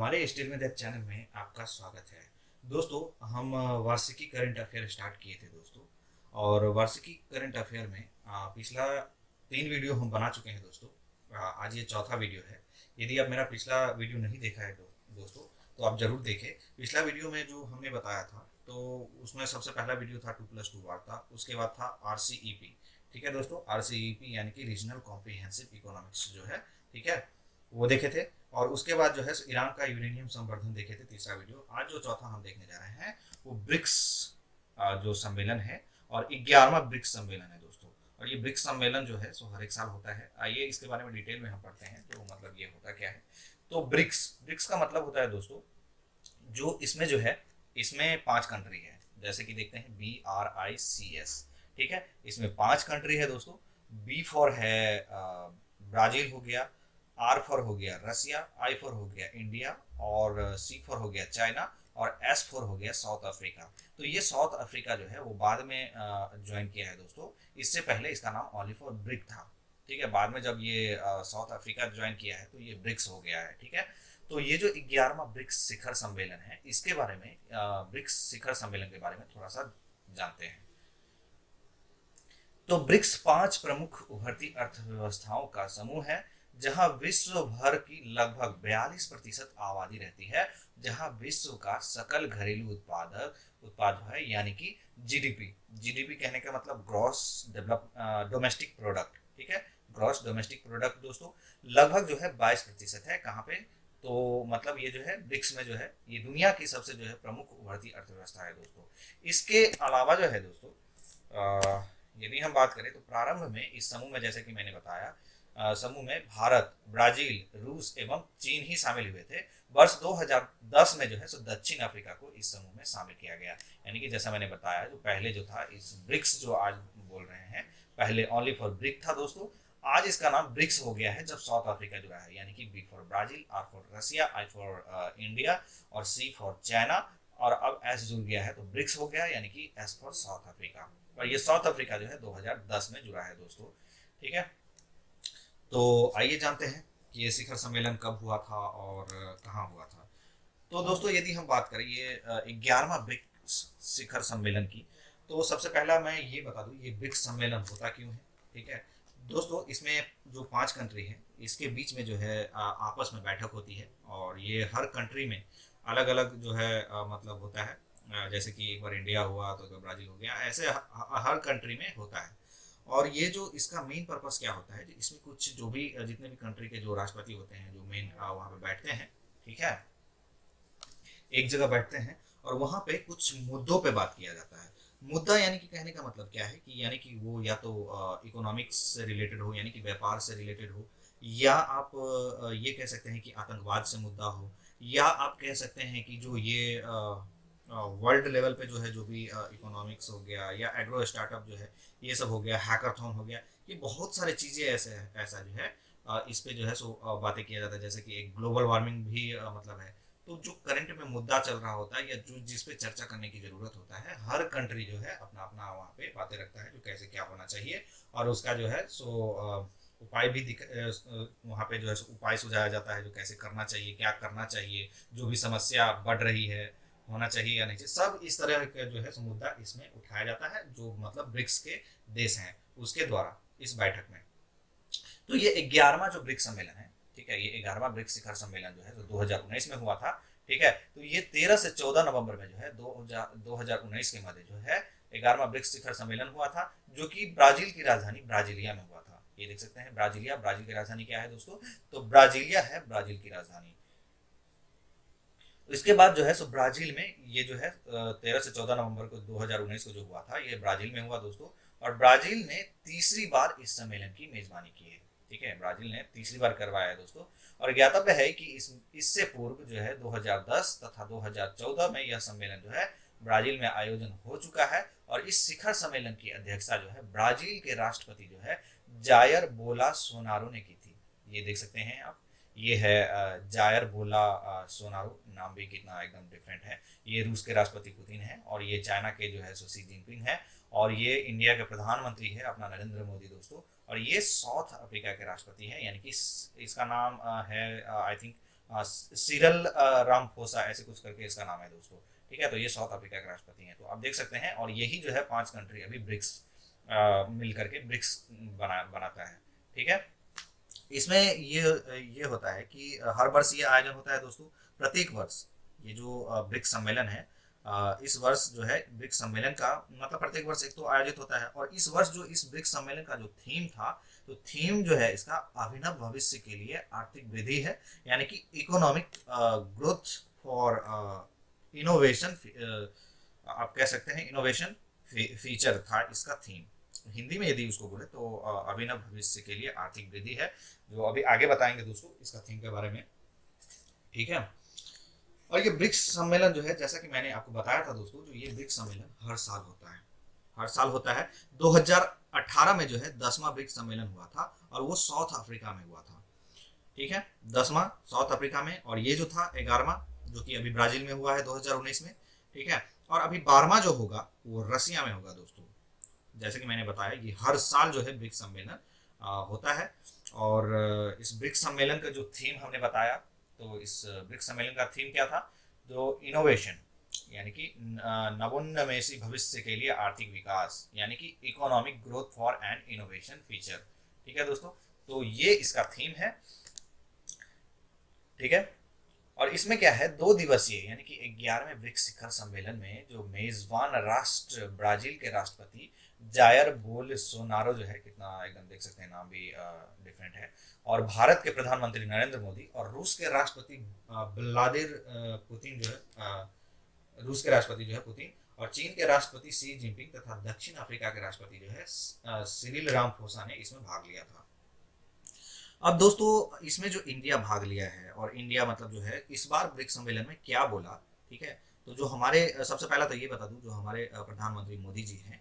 हमारे स्टिल में that channel में आपका स्वागत है। दोस्तों, हम वार्षिकी करंट अफेयर स्टार्ट किए थे दोस्तों। और वार्षिकी करंट अफेयर में पिछला 3 वीडियो हम बना चुके हैं दोस्तों। आज ये चौथा वीडियो है। यदि आप मेरा पिछला वीडियो नहीं देखा है दोस्तों, तो आप जरूर देखें। पिछला वीडियो में जो हमने बताया था, तो उसमें सबसे पहला वीडियो था 2+2 वार्ता। उसके बाद था RCEP। ठीक है दोस्तों, RCEP यानी कि रीजनल कॉम्प्रिहेंसिव इकोनॉमिक्स जो है, ठीक है, वो देखे थे। और उसके बाद जो है ईरान का यूरेनियम संवर्धन देखे थे, तीसरा वीडियो। आज जो चौथा हम देखने जा रहे हैं वो ब्रिक्स जो सम्मेलन है, और 11वां ब्रिक्स सम्मेलन है दोस्तों। और ये ब्रिक्स सम्मेलन जो है सो हर एक साल होता है। आइए इसके बारे में डिटेल में हम पढ़ते हैं, तो मतलब ये होता क्या है। तो ब्रिक्स ब्रिक्स का मतलब होता है दोस्तों, जो इसमें जो है, इसमें 5 कंट्री है। जैसे कि देखते हैं BRICS, ठीक है। इसमें 5 कंट्री है दोस्तों। बी फॉर है ब्राजील हो गया, R फॉर हो गया रसिया, I फॉर हो गया इंडिया, और C फॉर हो गया चाइना, और S फॉर हो गया साउथ अफ्रीका। तो ये साउथ अफ्रीका जो है वो बाद में ज्वाइन किया है दोस्तों। इससे पहले इसका नाम ओनली फॉर ब्रिक था, ठीक है। बाद में जब ये साउथ अफ्रीका ज्वाइन किया है तो ये ब्रिक्स हो गया है, ठीक है। तो ये जो 11वां ब्रिक्स शिखर सम्मेलन है, इसके बारे में ब्रिक्स शिखर सम्मेलन के बारे में थोड़ा सा जानते हैं। तो ब्रिक्स 5 प्रमुख उभरती अर्थव्यवस्थाओं का समूह है, जहां विश्व भर की लगभग 42% आबादी रहती है, जहां विश्व का सकल घरेलू उत्पाद है, यानी कि जीडीपी। जीडीपी कहने का मतलब ग्रॉस डोमेस्टिक प्रोडक्ट, ठीक है। ग्रॉस डोमेस्टिक प्रोडक्ट दोस्तों लगभग जो है 22% है। कहाँ पे? तो मतलब ये जो है ब्रिक्स में जो है, ये दुनिया की सबसे जो है प्रमुख उभरती अर्थव्यवस्था है दोस्तों। इसके अलावा जो है दोस्तों, यदि हम बात करें तो प्रारंभ में इस समूह में, जैसे कि मैंने बताया, समूह में भारत, ब्राजील, रूस एवं चीन ही शामिल हुए थे। वर्ष 2010 में जो है सो दक्षिण अफ्रीका को इस समूह में शामिल किया गया। यानी कि जैसा मैंने बताया, जो पहले जो था इस ब्रिक्स जो आज बोल रहे हैं, पहले ओनली फॉर ब्रिक था दोस्तों। आज इसका नाम ब्रिक्स हो गया है जब साउथ अफ्रीका जुड़ा है। यानी कि B for Brazil, R for Russia, I for India, और C फॉर चाइना, और अब S जुड़ गया है तो ब्रिक्स हो गया, यानी कि S फॉर साउथ अफ्रीका। और ये साउथ अफ्रीका जो है 2010 में जुड़ा है दोस्तों, ठीक है। तो आइए जानते हैं कि ये शिखर सम्मेलन कब हुआ था और कहाँ हुआ था। तो दोस्तों, यदि हम बात करें ये 11वां ब्रिक्स शिखर सम्मेलन की, तो सबसे पहला मैं ये बता दूं, ये ब्रिक्स सम्मेलन होता क्यों है, ठीक है दोस्तों। इसमें जो 5 कंट्री है, इसके बीच में जो है आपस में बैठक होती है, और ये हर कंट्री में अलग अलग जो है मतलब होता है। जैसे कि एक बार इंडिया हुआ तो एक बार ब्राजील हो गया, ऐसे हर कंट्री में होता है। और ये जो इसका मेन पर्पस क्या होता है, इसमें कुछ जो भी जितने भी कंट्री के जो राष्ट्रपति होते हैं, जो मेन वहाँ पे बैठते हैं, ठीक है, एक जगह बैठते हैं, और वहाँ पे कुछ मुद्दों पे बात किया जाता है। मुद्दा यानी कि कहने का मतलब क्या है कि यानी कि वो या तो इकोनॉमिक्स से रिलेटेड हो, यानी कि व्यापार से रिलेटेड हो, या आप ये कह सकते हैं कि आतंकवाद से मुद्दा हो, या आप कह सकते हैं कि जो ये वर्ल्ड लेवल पे जो है, जो भी इकोनॉमिक्स हो गया, या एग्रो स्टार्टअप जो है, ये सब हो गया, हैकाथॉन हो गया, ये बहुत सारी चीज़ें ऐसा जो है इस पे जो है सो बातें किया जाता है। जैसे कि एक ग्लोबल वार्मिंग भी मतलब है। तो जो करंट में मुद्दा चल रहा होता है, या जो जिस पे चर्चा करने की जरूरत होता है, हर कंट्री जो है अपना अपना वहाँ पे बातें रखता है, जो कैसे क्या होना चाहिए, और उसका जो है सो उपाय भी वहाँ पे जो है उपाय सुझाया जाता है, जो कैसे करना चाहिए, क्या करना चाहिए, जो भी समस्या बढ़ रही है, होना चाहिए या नहीं चाहिए, सब इस तरह का जो है मुद्दा इसमें उठाया जाता है, जो मतलब ब्रिक्स के देश हैं उसके द्वारा इस बैठक में। तो ये 11वां जो ब्रिक्स सम्मेलन है, ठीक है, ये 11वां ब्रिक्स शिखर सम्मेलन जो है जो 2019 में हुआ था, ठीक है। तो ये 13 से 14 नवंबर में जो है 2019 के मध्य जो है 11वां ब्रिक्स शिखर सम्मेलन हुआ था, जो कि ब्राजील की राजधानी ब्राजीलिया में हुआ था। ये देख सकते हैं ब्राजीलिया, ब्राजील की राजधानी क्या है दोस्तों, तो ब्राजीलिया है ब्राजील की राजधानी। इसके बाद जो है सो ब्राजील में ये जो है 13 से 14 नवंबर को 2019 को जो हुआ था, ये ब्राजील में हुआ दोस्तों। और ब्राजील ने तीसरी बार इस सम्मेलन की मेजबानी की है, ठीक है, ब्राजील ने तीसरी बार करवाया है दोस्तों। और ज्ञातव्य है कि इससे पूर्व जो है 2010 तथा 2014 में यह सम्मेलन जो है ब्राजील में आयोजन हो चुका है। और इस शिखर सम्मेलन की अध्यक्षता जो है ब्राजील के राष्ट्रपति जो है जायर बोला सोनारो ने की थी। ये देख सकते हैं आप, ये है जायर बोला सोनारो, नाम भी कितना एकदम डिफरेंट है। ये रूस के राष्ट्रपति पुतिन है, और ये चाइना के जो है शी जिनपिंग है, और ये इंडिया के प्रधानमंत्री है अपना नरेंद्र मोदी दोस्तों। और ये साउथ अफ्रीका के राष्ट्रपति है, यानी कि इसका नाम है आई थिंक सिरल रामफोसा ऐसे कुछ करके इसका नाम है दोस्तों। ठीक है, तो ये साउथ अफ्रीका के राष्ट्रपति हैं, तो आप देख सकते हैं। और यही जो है 5 कंट्री अभी ब्रिक्स मिल करके ब्रिक्स बनाता है। ठीक है, इसमें ये होता है कि हर वर्ष ये आयोजन होता है दोस्तों। प्रत्येक वर्ष ये जो ब्रिक्स सम्मेलन है, इस वर्ष जो है ब्रिक्स सम्मेलन का मतलब प्रत्येक वर्ष एक तो आयोजित होता है। और इस वर्ष जो इस ब्रिक्स सम्मेलन का जो थीम था, तो थीम जो है इसका अभिनव भविष्य के लिए आर्थिक वृद्धि है, यानी कि इकोनॉमिक ग्रोथ फॉर इनोवेशन। आप कह सकते हैं इनोवेशन फीचर था इसका थीम। हिंदी में यदि उसको बोले तो अभिनव भविष्य के लिए आर्थिक वृद्धि है, जो अभी आगे बताएंगे दोस्तों इसका थीम के बारे में। ठीक है, और ये ब्रिक्स सम्मेलन जो है, जैसा कि मैंने आपको बताया था दोस्तों, जो ये ब्रिक्स सम्मेलन हर साल होता है, हर साल होता है। 2018 में जो है 10वां ब्रिक्स सम्मेलन हुआ था, और वो साउथ अफ्रीका में हुआ था। ठीक है, 10वां साउथ अफ्रीका में, और ये जो था 11वां जो कि अभी ब्राजील में हुआ है 2019 में। ठीक है, और अभी 12वां जो होगा वो रसिया में होगा दोस्तों। जैसे कि मैंने बताया कि हर साल जो है ब्रिक्स सम्मेलन होता है। और इस ब्रिक्स सम्मेलन का जो थीम हमने बताया, तो इस ब्रिक्स सम्मेलन का थीम क्या था, तो इनोवेशन, यानी कि नवोन्मेषी भविष्य के लिए आर्थिक विकास, यानी कि economic growth for and innovation feature. ठीक है दोस्तों, तो ये इसका थीम है। ठीक है, और इसमें क्या है, 2 दिवसीय यानी कि 11वें ब्रिक्स शिखर सम्मेलन में जो मेजबान राष्ट्र ब्राजील के राष्ट्रपति जायर बोल्सोनारो जो है, कितना एकदम देख सकते हैं नाम भी डिफरेंट है, और भारत के प्रधानमंत्री नरेंद्र मोदी, और रूस के राष्ट्रपति व्लादिमीर पुतिन जो है, रूस के राष्ट्रपति जो है पुतिन, और चीन के राष्ट्रपति शी जिनपिंग तथा दक्षिण अफ्रीका के राष्ट्रपति जो है सिरिल रामफोसा ने इसमें भाग लिया था। अब दोस्तों इसमें जो इंडिया भाग लिया है, और इंडिया मतलब जो है इस बार ब्रिक्स सम्मेलन में क्या बोला। ठीक है, तो जो हमारे सबसे पहला तो ये बता दूं, जो हमारे प्रधानमंत्री मोदी जी हैं,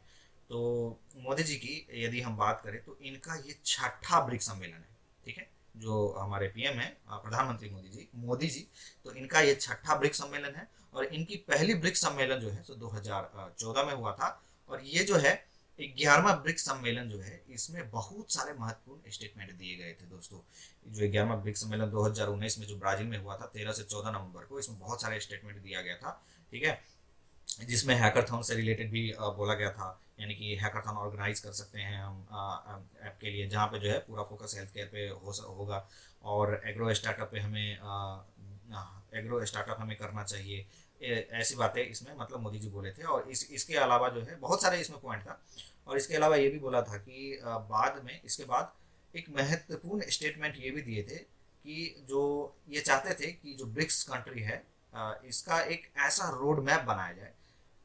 तो मोदी जी की यदि हम बात करें तो इनका ये 6ठा ब्रिक्स सम्मेलन है। ठीक है, जो हमारे पीएम है प्रधानमंत्री मोदी जी, तो इनका ये 6ठा ब्रिक्स सम्मेलन है। और इनकी पहली ब्रिक्स सम्मेलन जो है तो 2014 में हुआ था। और ये जो है 11वां ब्रिक्स सम्मेलन जो है, इसमें बहुत सारे महत्वपूर्ण स्टेटमेंट दिए गए थे दोस्तों। जो 11वां ब्रिक्स सम्मेलन 2019 में जो ब्राजील में हुआ था 13 से 14 नवंबर को, इसमें बहुत सारे स्टेटमेंट दिया गया था। ठीक है, जिसमें हैकाथॉन से रिलेटेड भी बोला गया था, यानी कि हैकाथॉन ऑर्गेनाइज कर सकते हैं हम ऐप के लिए, जहाँ पे जो है पूरा फोकस हेल्थ केयर पे होगा, और एग्रो स्टार्टअप पे हमें एग्रो स्टार्टअप हमें करना चाहिए। ऐसी बातें इसमें मतलब मोदी जी बोले थे। और इसके अलावा जो है बहुत सारे इसमें पॉइंट था। और इसके अलावा ये भी बोला था कि बाद में इसके बाद एक महत्वपूर्ण स्टेटमेंट ये भी दिए थे कि जो ये चाहते थे कि जो ब्रिक्स कंट्री है, इसका एक ऐसा रोड मैप बनाया जाए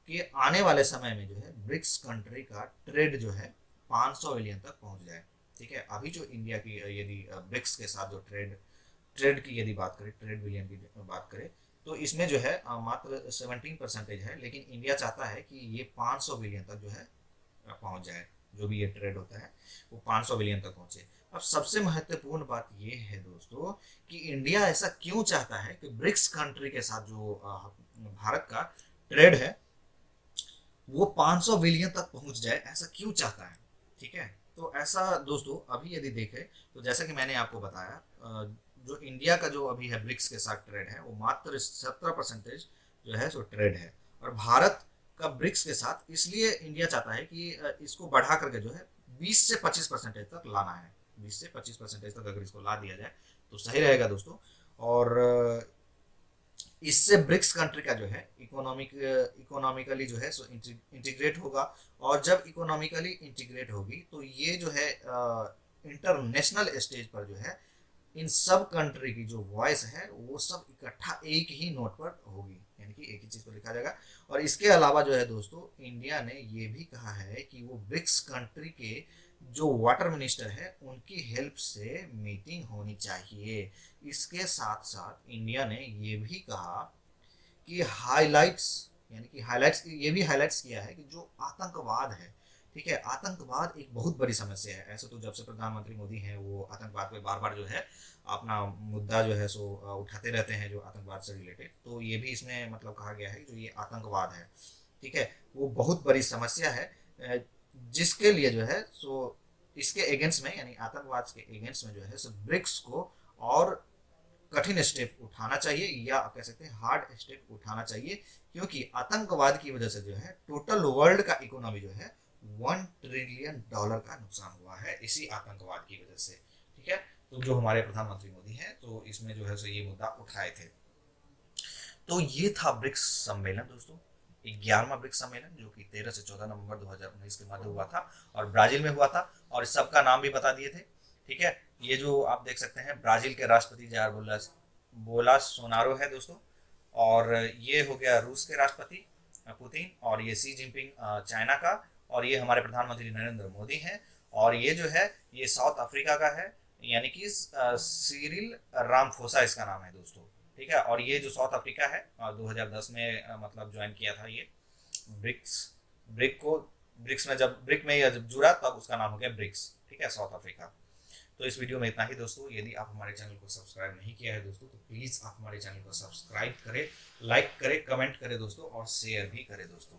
कि आने वाले समय में जो है ब्रिक्स कंट्री का ट्रेड जो है 500 बिलियन तक पहुंच जाए। ठीक है, अभी जो इंडिया की यदि ब्रिक्स के साथ जो ट्रेड की यदि बात करें, ट्रेड बिलियन की बात करें, तो इसमें जो है मात्र 17% है, लेकिन इंडिया चाहता है कि ये 500 बिलियन तक जो है पहुंच जाए। जो भी ये ट्रेड होता है वो 500 बिलियन तक पहुंचे। अब सबसे महत्वपूर्ण बात ये है दोस्तों कि इंडिया ऐसा क्यों चाहता है कि ब्रिक्स कंट्री के साथ जो भारत का ट्रेड है वो 500 बिलियन तक पहुंच जाए, ऐसा क्यों चाहता है। ठीक है, तो ऐसा दोस्तों अभी यदि देखें तो जैसा कि मैंने आपको बताया, जो इंडिया का जो अभी है ब्रिक्स के साथ ट्रेड है वो मात्र 17% जो है सो ट्रेड है। और भारत का ब्रिक्स के साथ इसलिए इंडिया चाहता है कि इसको बढ़ा करके जो है 20 से 25% तक लाना है। 20 से 25% तक अगर इसको ला दिया जाए तो सही रहेगा दोस्तों। और इससे ब्रिक्स कंट्री का जो है इकोनॉमिकली जो है सो इंटीग्रेट होगा। और जब इकोनॉमिकली इंटीग्रेट होगी तो ये जो है इंटरनेशनल स्टेज पर जो है इन सब कंट्री की जो वॉइस है वो सब इकट्ठा एक ही नोट पर होगी, यानी कि एक ही चीज पर लिखा जाएगा। और इसके अलावा जो है दोस्तों इंडिया ने ये भी कहा है कि वो ब्रिक्स कंट्री के जो वाटर मिनिस्टर है उनकी हेल्प से मीटिंग होनी चाहिए। इसके साथ साथ इंडिया ने ये भी कहा कि ये भी हाईलाइट्स किया है कि जो आतंकवाद है, ठीक है, आतंकवाद एक बहुत बड़ी समस्या है। ऐसे तो जब से प्रधानमंत्री मोदी हैं वो आतंकवाद पे बार बार जो है अपना मुद्दा जो है सो उठाते रहते हैं जो आतंकवाद से रिलेटेड। तो ये भी इसमें मतलब कहा गया है कि जो ये आतंकवाद है, ठीक है, वो बहुत बड़ी समस्या है, जिसके लिए जो है सो इसके अगेंस्ट में, यानी आतंकवाद के अगेंस्ट में जो है सो ब्रिक्स को और कठिन स्टेप उठाना चाहिए, या आप कह सकते हैं हार्ड स्टेप उठाना चाहिए, क्योंकि आतंकवाद की वजह से जो है टोटल वर्ल्ड का इकोनॉमी जो है $1 ट्रिलियन का नुकसान हुआ है इसी आतंकवाद की वजह से। ठीक है, तो जो हमारे प्रधानमंत्री मोदी हैं तो इसमें जो है सो ये मुद्दा उठाए थे। तो ये था ब्रिक्स सम्मेलन दोस्तों, 11वां ब्रिक्स सम्मेलन, जो कि 13 से 14 नवंबर 2019 के मध्य हुआ था और ब्राजील में हुआ था। और इस सबका नाम भी बता दिए थे। ठीक है, ये जो आप देख सकते हैं ब्राजील के राष्ट्रपति जायर बोल्सोनारो है दोस्तों, और ये हो गया रूस के राष्ट्रपति पुतिन, और ये सी जिनपिंग चाइना का, और ये हमारे प्रधानमंत्री नरेंद्र मोदी हैं, और ये जो है ये साउथ अफ्रीका का है, यानी कि सीरिल रामफोसा इसका नाम है दोस्तों। ठीक है, और ये जो साउथ अफ्रीका है 2010 में मतलब ज्वाइन किया था ये ब्रिक्स ब्रिक्स में, जब ब्रिक में जब जुड़ा तब उसका नाम हो गया ब्रिक्स। ठीक है, साउथ अफ्रीका। तो इस वीडियो में इतना ही दोस्तों। यदि आप हमारे चैनल को सब्सक्राइब नहीं किया है दोस्तों तो प्लीज़ आप हमारे चैनल को सब्सक्राइब करें, लाइक करें, कमेंट करें दोस्तों, और शेयर भी करें दोस्तों।